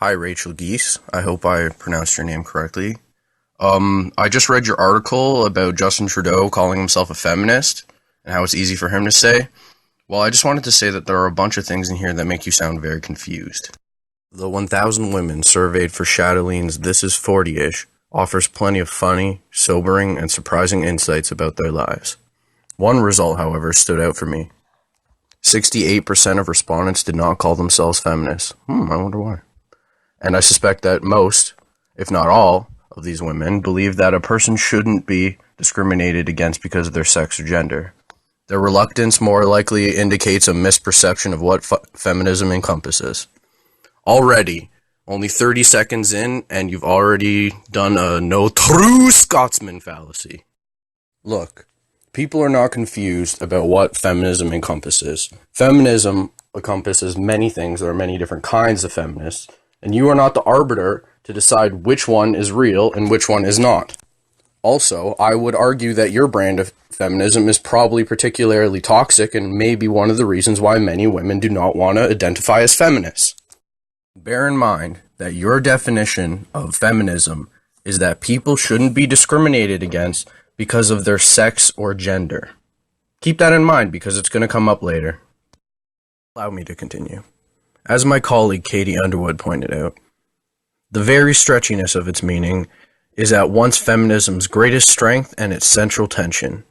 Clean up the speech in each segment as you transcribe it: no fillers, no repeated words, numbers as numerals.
Hi, Rachel Geese. I hope I pronounced your name correctly. I just read your article about Justin Trudeau calling himself a feminist and how it's easy for him to say. Well, I just wanted to say that there are a bunch of things in here that make you sound very confused. The 1,000 women surveyed for Chatelaine's This Is 40-ish offers plenty of funny, sobering, and surprising insights about their lives. One result, however, stood out for me. 68% of respondents did not call themselves feminists. I wonder why. And I suspect that most, if not all, of these women believe that a person shouldn't be discriminated against because of their sex or gender. Their reluctance more likely indicates a misperception of what feminism encompasses. Already, only 30 seconds in, and you've already done a no true Scotsman fallacy. Look, people are not confused about what feminism encompasses. Feminism encompasses many things. There are many different kinds of feminists, and you are not the arbiter to decide which one is real and which one is not. Also, I would argue that your brand of feminism is probably particularly toxic and may be one of the reasons why many women do not want to identify as feminists. Bear in mind that your definition of feminism is that people shouldn't be discriminated against because of their sex or gender. Keep that in mind because it's going to come up later. Allow me to continue. As my colleague Katie Underwood pointed out, the very stretchiness of its meaning is at once feminism's greatest strength and its central tension.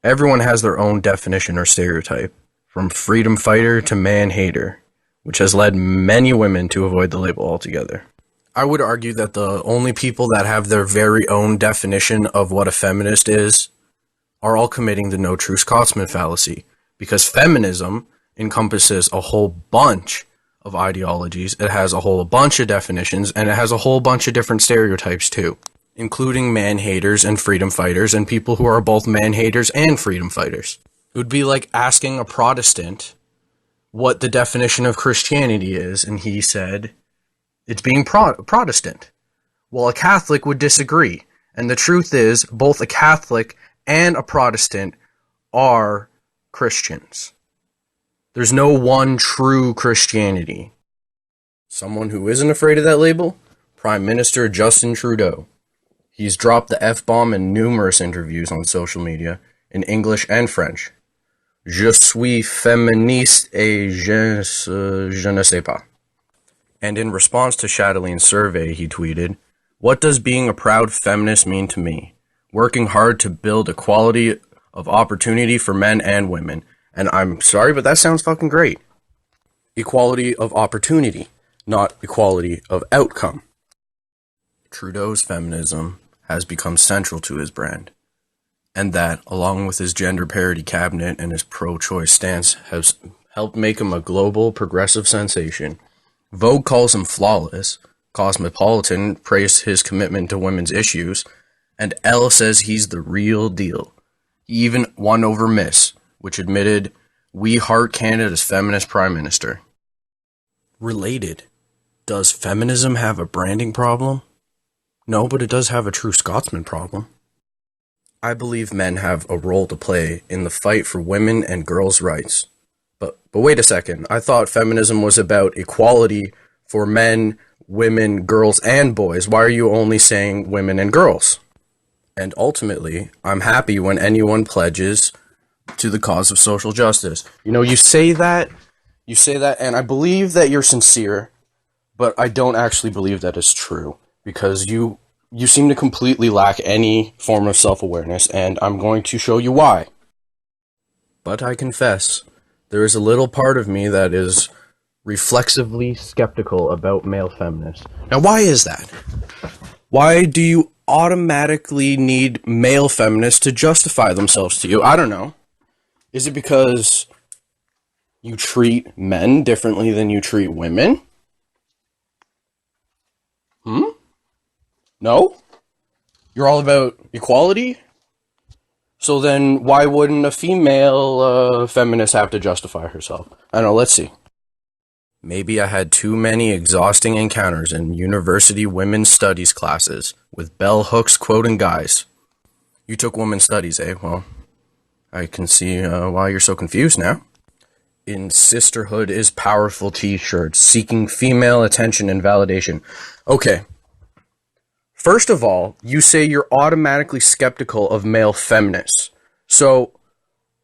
Everyone has their own definition or stereotype, from freedom fighter to man-hater, which has led many women to avoid the label altogether. I would argue that the only people that have their very own definition of what a feminist is are all committing the no true Scotsman fallacy, because feminism encompasses a whole bunch of ideologies, it has a whole bunch of definitions, and it has a whole bunch of different stereotypes too, including man-haters and freedom fighters and people who are both man-haters and freedom fighters. It would be like asking a Protestant what the definition of Christianity is, and he said, it's being Protestant. Well, a Catholic would disagree, and the truth is, both a Catholic and a Protestant are Christians. There's no one true Christianity. Someone who isn't afraid of that label? Prime Minister Justin Trudeau. He's dropped the F-bomb in numerous interviews on social media, in English and French. Je suis féministe et je ne sais pas. And in response to Chatelaine's survey, he tweeted, "What does being a proud feminist mean to me? Working hard to build equality of opportunity for men and women." And I'm sorry, but that sounds fucking great. Equality of opportunity, not equality of outcome. Trudeau's feminism has become central to his brand, and that, along with his gender parity cabinet and his pro-choice stance, has helped make him a global progressive sensation. Vogue calls him flawless, Cosmopolitan praised his commitment to women's issues, and Elle says he's the real deal. He even won over Miss, which admitted, "We heart Canada's feminist prime minister." Related, does feminism have a branding problem? No, but it does have a true Scotsman problem. I believe men have a role to play in the fight for women and girls' rights. But wait a second, I thought feminism was about equality for men, women, girls, and boys. Why are you only saying women and girls? And ultimately, I'm happy when anyone pledges to the cause of social justice. You know, you say that, and I believe that you're sincere, but I don't actually believe that is true, because you seem to completely lack any form of self-awareness, and I'm going to show you why. But I confess, there is a little part of me that is reflexively skeptical about male feminists. Now, why is that? Why do you automatically need male feminists to justify themselves to you? I don't know. Is it because you treat men differently than you treat women? No? You're all about equality? So then why wouldn't a female feminist have to justify herself? I don't know, let's see. Maybe I had too many exhausting encounters in university women's studies classes with bell hooks quoting guys. You took women's studies, eh? Well, I can see why you're so confused now. in Sisterhood is Powerful t-shirts, seeking female attention and validation. Okay. First of all, you say you're automatically skeptical of male feminists. So,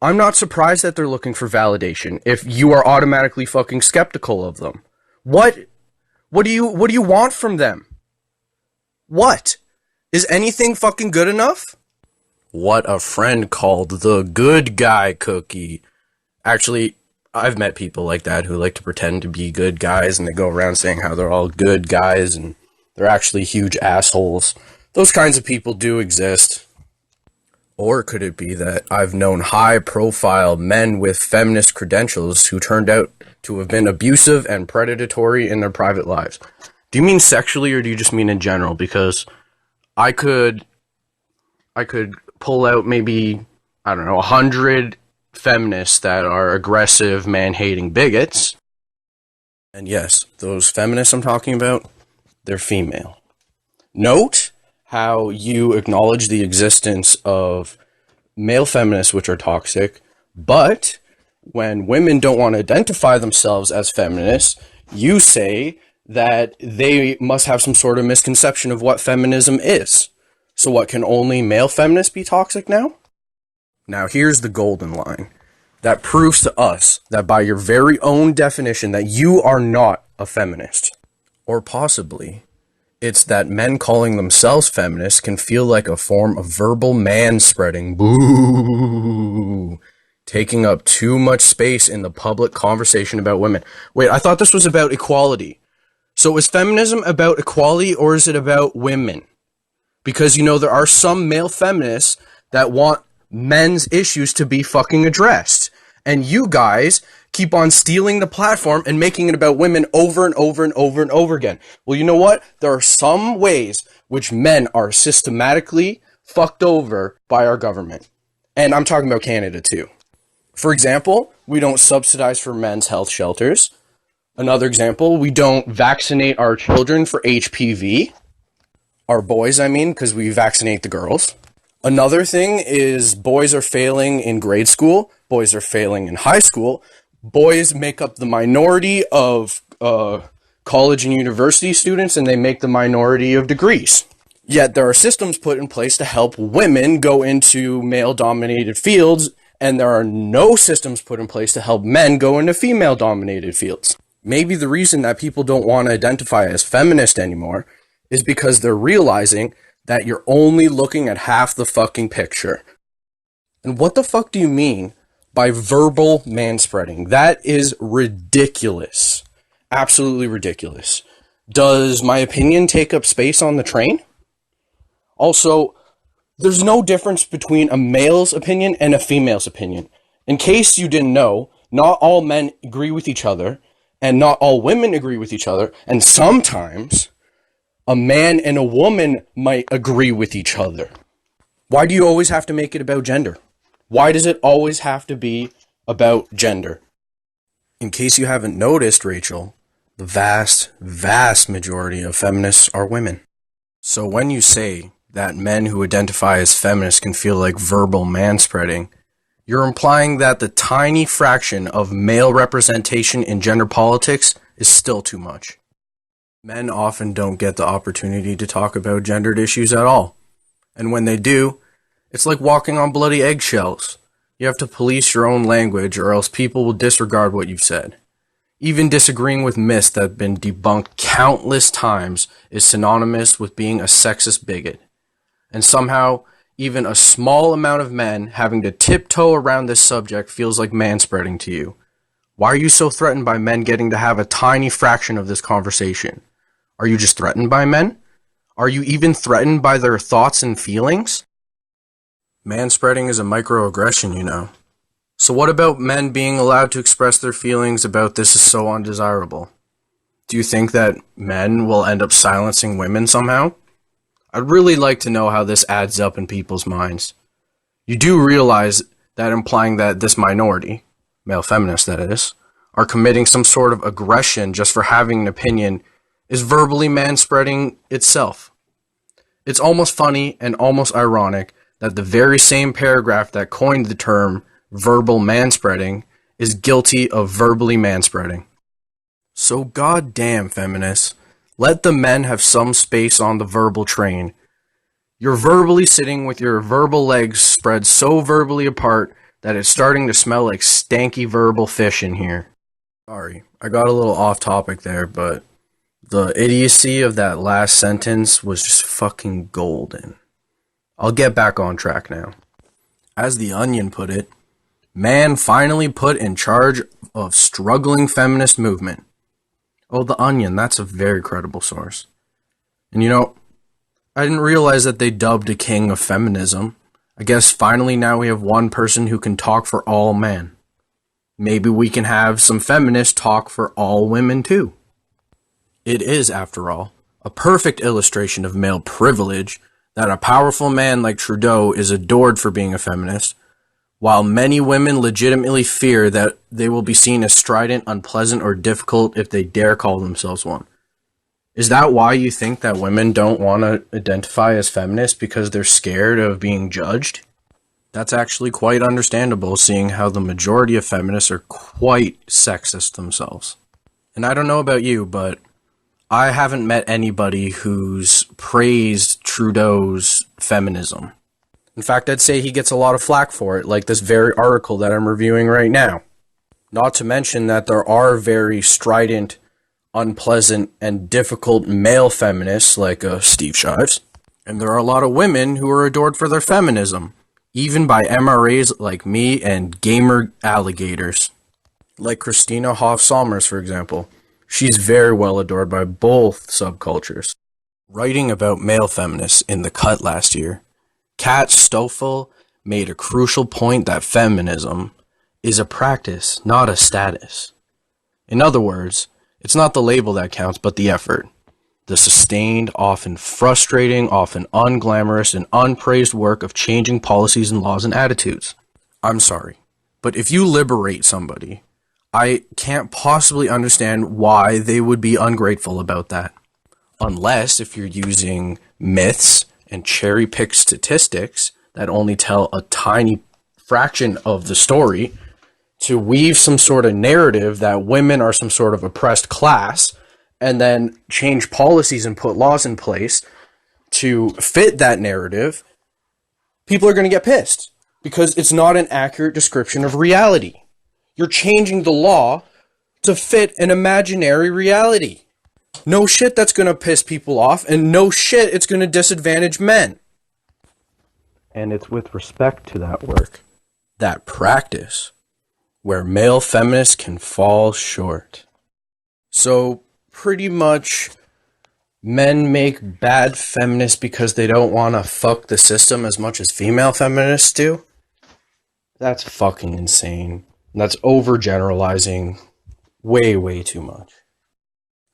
I'm not surprised that they're looking for validation if you are automatically fucking skeptical of them. What do you want from them? What? Is anything fucking good enough? What a friend called the good guy cookie. Actually, I've met people like that who like to pretend to be good guys and they go around saying how they're all good guys and they're actually huge assholes. Those kinds of people do exist. Or could it be that I've known high-profile men with feminist credentials who turned out to have been abusive and predatory in their private lives? Do you mean sexually or do you just mean in general? Because I could pull out maybe, 100 feminists that are aggressive, man-hating bigots. And yes, those feminists I'm talking about, they're female. Note how you acknowledge the existence of male feminists which are toxic, but when women don't want to identify themselves as feminists, you say that they must have some sort of misconception of what feminism is. So what, can only male feminists be toxic now? Now here's the golden line that proves to us that by your very own definition that you are not a feminist. Or possibly, it's that men calling themselves feminists can feel like a form of verbal manspreading. Boo! Taking up too much space in the public conversation about women. Wait, I thought this was about equality. So is feminism about equality or is it about women? Because, there are some male feminists that want men's issues to be fucking addressed. And you guys keep on stealing the platform and making it about women over and over and over and over again. Well, you know what? There are some ways which men are systematically fucked over by our government. And I'm talking about Canada too. For example, we don't subsidize for men's health shelters. Another example, we don't vaccinate our children for HPV. Our boys, because we vaccinate the girls. Another thing is boys are failing in grade school. Boys are failing in high school. Boys make up the minority of college and university students, and they make the minority of degrees. Yet there are systems put in place to help women go into male-dominated fields, and there are no systems put in place to help men go into female-dominated fields. Maybe the reason that people don't want to identify as feminist anymore is because they're realizing that you're only looking at half the fucking picture. And what the fuck do you mean by verbal manspreading? That is ridiculous. Absolutely ridiculous. Does my opinion take up space on the train? Also, there's no difference between a male's opinion and a female's opinion. In case you didn't know, not all men agree with each other, and not all women agree with each other, and sometimes a man and a woman might agree with each other. Why do you always have to make it about gender? Why does it always have to be about gender? In case you haven't noticed, Rachel, the vast, vast majority of feminists are women. So when you say that men who identify as feminists can feel like verbal manspreading, you're implying that the tiny fraction of male representation in gender politics is still too much. Men often don't get the opportunity to talk about gendered issues at all. And when they do, it's like walking on bloody eggshells. You have to police your own language or else people will disregard what you've said. Even disagreeing with myths that have been debunked countless times is synonymous with being a sexist bigot. And somehow, even a small amount of men having to tiptoe around this subject feels like manspreading to you. Why are you so threatened by men getting to have a tiny fraction of this conversation? Are you just threatened by men? Are you even threatened by their thoughts and feelings? Manspreading is a microaggression, So what about men being allowed to express their feelings about this is so undesirable? Do you think that men will end up silencing women somehow? I'd really like to know how this adds up in people's minds. You do realize that implying that this minority, male feminists that is, are committing some sort of aggression just for having an opinion is verbally manspreading itself. It's almost funny and almost ironic that the very same paragraph that coined the term verbal manspreading is guilty of verbally manspreading. So goddamn, feminists, let the men have some space on the verbal train. You're verbally sitting with your verbal legs spread so verbally apart that it's starting to smell like stanky verbal fish in here. Sorry, I got a little off topic there, but the idiocy of that last sentence was just fucking golden. I'll get back on track now. As The Onion put it, man finally put in charge of struggling feminist movement. Oh, The Onion, that's a very credible source. And you know, I didn't realize that they dubbed a king of feminism. I guess finally now we have one person who can talk for all men. Maybe we can have some feminists talk for all women too. It is, after all, a perfect illustration of male privilege that a powerful man like Trudeau is adored for being a feminist, while many women legitimately fear that they will be seen as strident, unpleasant, or difficult if they dare call themselves one. Is that why you think that women don't want to identify as feminists, because they're scared of being judged? That's actually quite understandable, seeing how the majority of feminists are quite sexist themselves. And I don't know about you, but I haven't met anybody who's praised Trudeau's feminism. In fact, I'd say he gets a lot of flack for it, like this very article that I'm reviewing right now. Not to mention that there are very strident, unpleasant, and difficult male feminists like Steve Shives. And there are a lot of women who are adored for their feminism, even by MRAs like me and gamer alligators. Like Christina Hoff-Sommers, for example. She's very well adored by both subcultures. Writing about male feminists in The Cut last year, Kat Stoffel made a crucial point that feminism is a practice, not a status. In other words, it's not the label that counts, but the effort. The sustained, often frustrating, often unglamorous, and unpraised work of changing policies and laws and attitudes. I'm sorry, but if you liberate somebody, I can't possibly understand why they would be ungrateful about that. Unless if you're using myths and cherry-picked statistics that only tell a tiny fraction of the story to weave some sort of narrative that women are some sort of oppressed class, and then change policies and put laws in place to fit that narrative, people are going to get pissed because it's not an accurate description of reality. You're changing the law to fit an imaginary reality. No shit, that's going to piss people off, and no shit, it's going to disadvantage men. And it's with respect to that work, that practice, where male feminists can fall short. So, pretty much, men make bad feminists because they don't want to fuck the system as much as female feminists do? That's fucking insane. That's overgeneralizing way, way too much.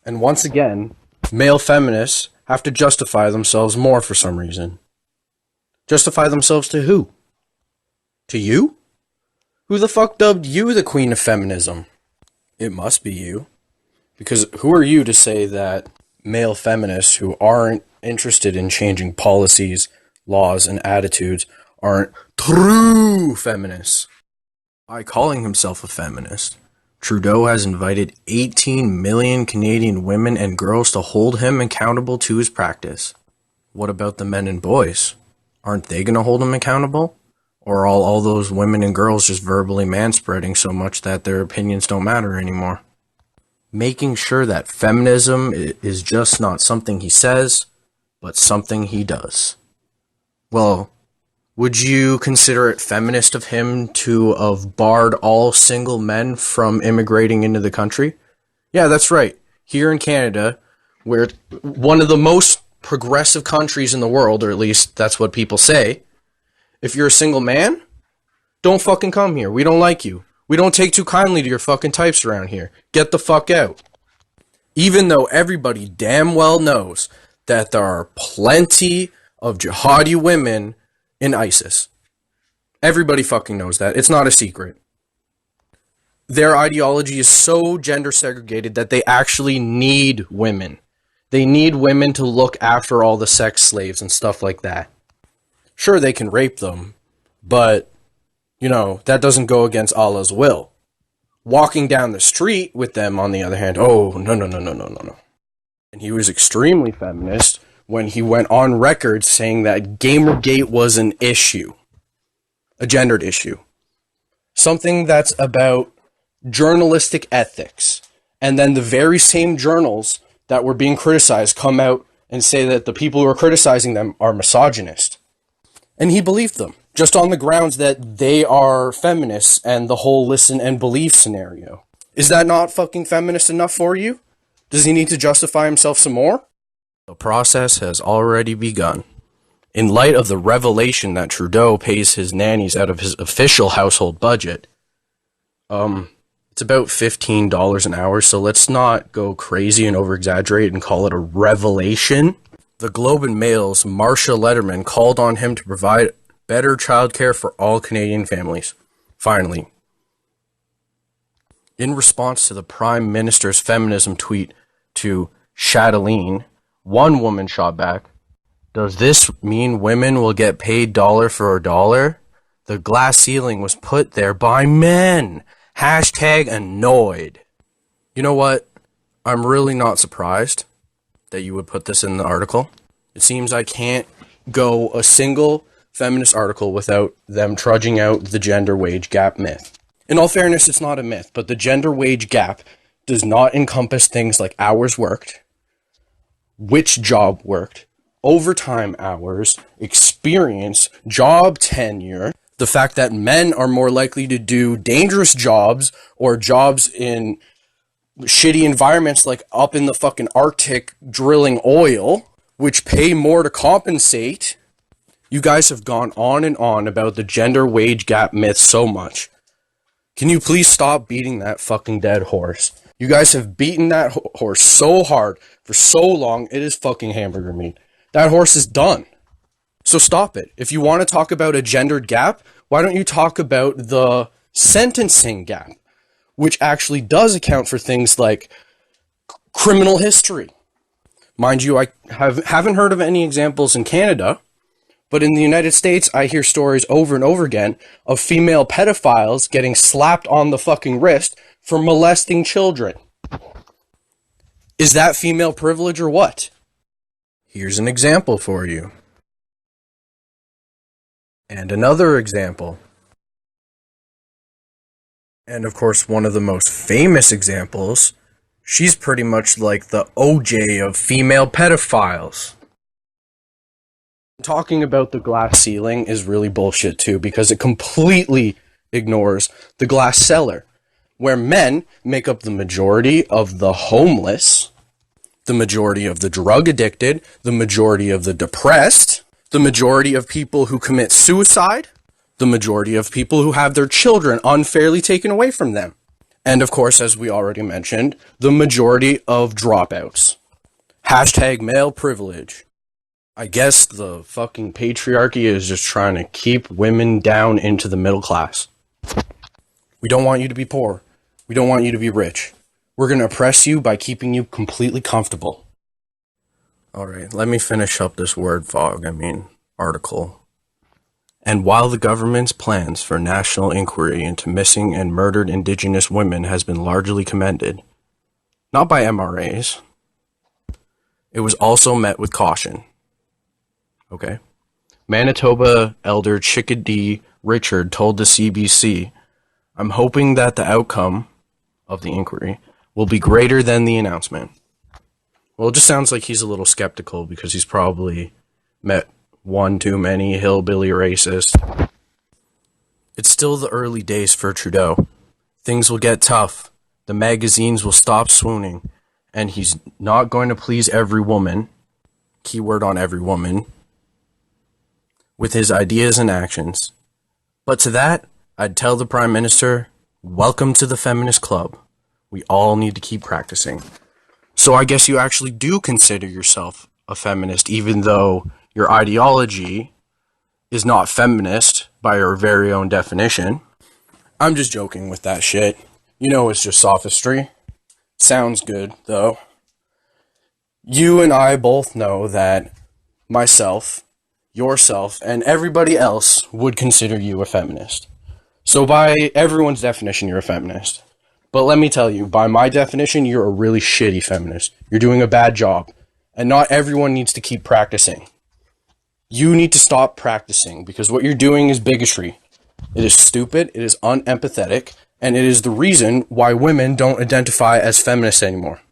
And once again, male feminists have to justify themselves more for some reason. Justify themselves to who? To you? Who the fuck dubbed you the queen of feminism? It must be you. Because who are you to say that male feminists who aren't interested in changing policies, laws, and attitudes aren't true feminists? By calling himself a feminist, Trudeau has invited 18 million Canadian women and girls to hold him accountable to his practice. What about the men and boys? Aren't they going to hold him accountable? Or are all those women and girls just verbally manspreading so much that their opinions don't matter anymore? Making sure that feminism is just not something he says, but something he does. Well, would you consider it feminist of him to have barred all single men from immigrating into the country? Yeah, that's right. Here in Canada, we're one of the most progressive countries in the world, or at least that's what people say. If you're a single man, don't fucking come here. We don't like you. We don't take too kindly to your fucking types around here. Get the fuck out. Even though everybody damn well knows that there are plenty of jihadi women in ISIS. Everybody fucking knows that. It's not a secret. Their ideology is so gender segregated that they actually need women. They need women to look after all the sex slaves and stuff like that. Sure, they can rape them, but, that doesn't go against Allah's will. Walking down the street with them, on the other hand, oh, no, no, no, no, no, no, no. And he was extremely feminist when he went on record saying that Gamergate was an issue, a gendered issue. Something that's about journalistic ethics. And then the very same journals that were being criticized come out and say that the people who are criticizing them are misogynist. And he believed them, just on the grounds that they are feminists and the whole listen and believe scenario. Is that not fucking feminist enough for you? Does he need to justify himself some more? The process has already begun. In light of the revelation that Trudeau pays his nannies out of his official household budget, it's about $15 an hour, so let's not go crazy and over-exaggerate and call it a revelation. The Globe and Mail's Marsha Letterman called on him to provide better childcare for all Canadian families. Finally. In response to the Prime Minister's feminism tweet to Chatelaine, one woman shot back, "Does this mean women will get paid dollar for a dollar? The glass ceiling was put there by men. Hashtag annoyed." You know what? I'm really not surprised that you would put this in the article. It seems I can't go a single feminist article without them trudging out the gender wage gap myth. In all fairness, it's not a myth, but the gender wage gap does not encompass things like hours worked, which job worked, overtime hours, experience, job tenure, the fact that men are more likely to do dangerous jobs or jobs in shitty environments like up in the fucking Arctic drilling oil, which pay more to compensate. You guys have gone on and on about the gender wage gap myth so much. Can you please stop beating that fucking dead horse? You guys have beaten that horse so hard for so long, it is fucking hamburger meat. That horse is done. So stop it. If you want to talk about a gendered gap, why don't you talk about the sentencing gap, which actually does account for things like criminal history. Mind you, I haven't heard of any examples in Canada, but in the United States, I hear stories over and over again of female pedophiles getting slapped on the fucking wrist for molesting children. Is that female privilege or what? Here's an example for you. And another example. And of course, one of the most famous examples, she's pretty much like the OJ of female pedophiles. Talking about the glass ceiling is really bullshit too, because it completely ignores the glass cellar, where men make up the majority of the homeless, the majority of the drug addicted, the majority of the depressed, the majority of people who commit suicide, the majority of people who have their children unfairly taken away from them. And of course, as we already mentioned, the majority of dropouts. Hashtag male privilege. I guess the fucking patriarchy is just trying to keep women down into the middle class. We don't want you to be poor. We don't want you to be rich. We're going to oppress you by keeping you completely comfortable. Alright, let me finish up this article. And while the government's plans for national inquiry into missing and murdered Indigenous women has been largely commended, not by MRAs, it was also met with caution. Okay. Manitoba Elder Chickadee Richard told the CBC, "I'm hoping that the outcome of the inquiry will be greater than the announcement." Well, it just sounds like he's a little skeptical because he's probably met one too many hillbilly racists. It's still the early days for Trudeau. Things will get tough. The magazines will stop swooning, and he's not going to please every woman, keyword on every woman, with his ideas and actions. But to that, I'd tell the Prime Minister, welcome to the feminist club. We all need to keep practicing. So I guess you actually do consider yourself a feminist, even though your ideology is not feminist by your very own definition. I'm just joking with that shit. You know it's just sophistry. Sounds good, though. You and I both know that myself, yourself, and everybody else would consider you a feminist. So by everyone's definition, you're a feminist. But let me tell you, by my definition, you're a really shitty feminist. You're doing a bad job. And not everyone needs to keep practicing. You need to stop practicing because what you're doing is bigotry. It is stupid, it is unempathetic, and it is the reason why women don't identify as feminists anymore.